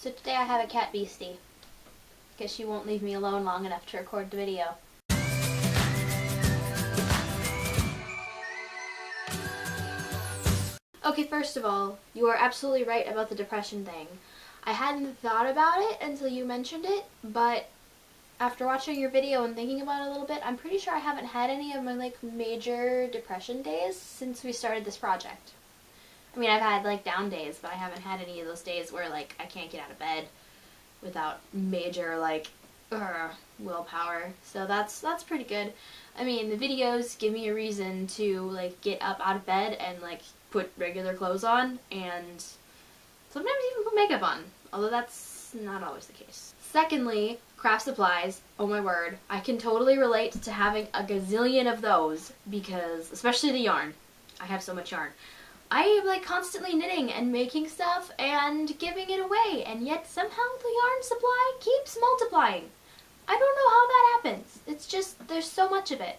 So today I have a cat beastie, because she won't leave me alone long enough to record the video. Okay, first of all, you are absolutely right about the depression thing. I hadn't thought about it until you mentioned it, but after watching your video and thinking about it a little bit, I'm pretty sure I haven't had any of my major depression days since we started this project. I mean, I've had down days, but I haven't had any of those days where I can't get out of bed without major willpower. So that's pretty good. I mean, the videos give me a reason to get up out of bed and put regular clothes on and sometimes even put makeup on, although that's not always the case. Secondly, craft supplies. Oh my word, I can totally relate to having a gazillion of those because, especially the yarn. I have so much yarn. I am constantly knitting and making stuff and giving it away, and yet somehow the yarn supply keeps multiplying. I don't know how that happens. It's just, there's so much of it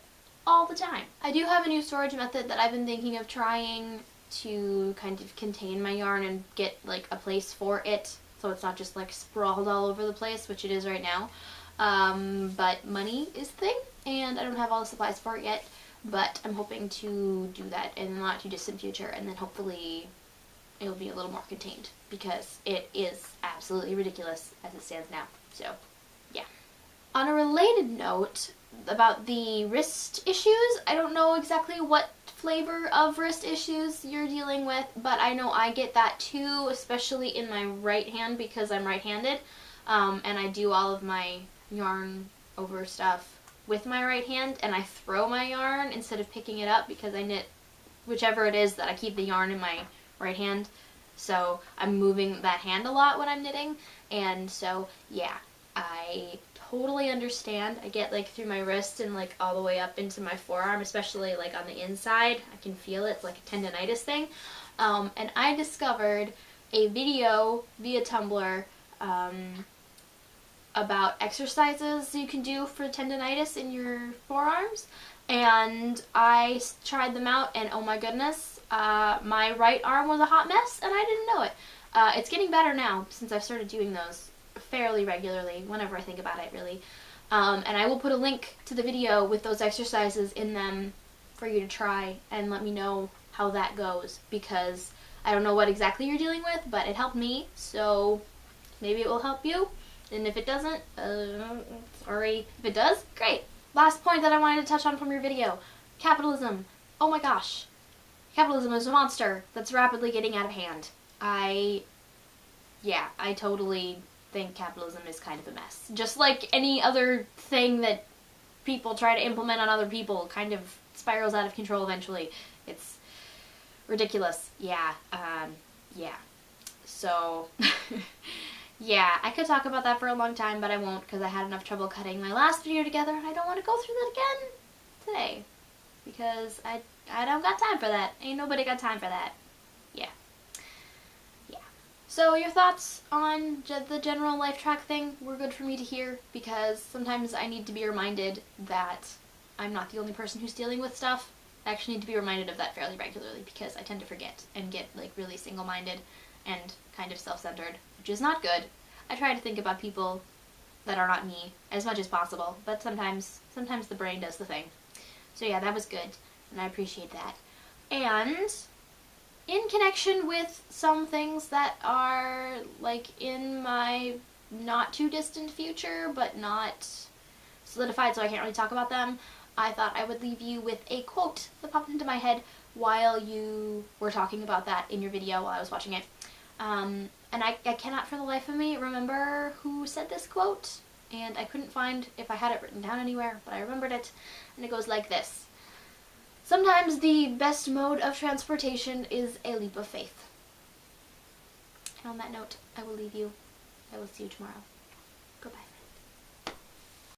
all the time. I do have a new storage method that I've been thinking of trying to kind of contain my yarn and get a place for it so it's not just sprawled all over the place, which it is right now. But money is the thing, and I don't have all the supplies for it yet. But I'm hoping to do that in the not too distant future, and then hopefully it'll be a little more contained, because it is absolutely ridiculous as it stands now. So, yeah. On a related note about the wrist issues, I don't know exactly what flavor of wrist issues you're dealing with, but I know I get that too, especially in my right hand because I'm right-handed, and I do all of my yarn over stuff with my right hand, and I throw my yarn instead of picking it up because I knit whichever it is that I keep the yarn in my right hand, so I'm moving that hand a lot when I'm knitting, and so yeah, I totally understand. I get through my wrist and all the way up into my forearm, especially on the inside. I can feel it. It's like a tendonitis thing, and I discovered a video via Tumblr about exercises you can do for tendonitis in your forearms, and I tried them out, and oh my goodness, my right arm was a hot mess and I didn't know it. It's getting better now since I've started doing those fairly regularly, whenever I think about it, really. And I will put a link to the video with those exercises in them for you to try and let me know how that goes, because I don't know what exactly you're dealing with, but it helped me, so maybe it will help you. And if it doesn't, sorry. If it does, great. Last point that I wanted to touch on from your video. Capitalism. Oh my gosh. Capitalism is a monster that's rapidly getting out of hand. I totally think capitalism is kind of a mess. Just like any other thing that people try to implement on other people kind of spirals out of control eventually. It's ridiculous. Yeah. So... yeah, I could talk about that for a long time, but I won't because I had enough trouble cutting my last video together, and I don't want to go through that again today because I don't got time for that. Ain't nobody got time for that. Yeah. So your thoughts on the general life track thing were good for me to hear, because sometimes I need to be reminded that I'm not the only person who's dealing with stuff. I actually need to be reminded of that fairly regularly because I tend to forget and get really single-minded and kind of self-centered, which is not good. I try to think about people that are not me as much as possible, but sometimes the brain does the thing. So yeah, that was good, and I appreciate that. And in connection with some things that are in my not too distant future, but not solidified, so I can't really talk about them, I thought I would leave you with a quote that popped into my head while you were talking about that in your video while I was watching it. And I cannot for the life of me remember who said this quote, and I couldn't find if I had it written down anywhere, but I remembered it, and it goes like this. Sometimes the best mode of transportation is a leap of faith. And on that note, I will leave you. I will see you tomorrow.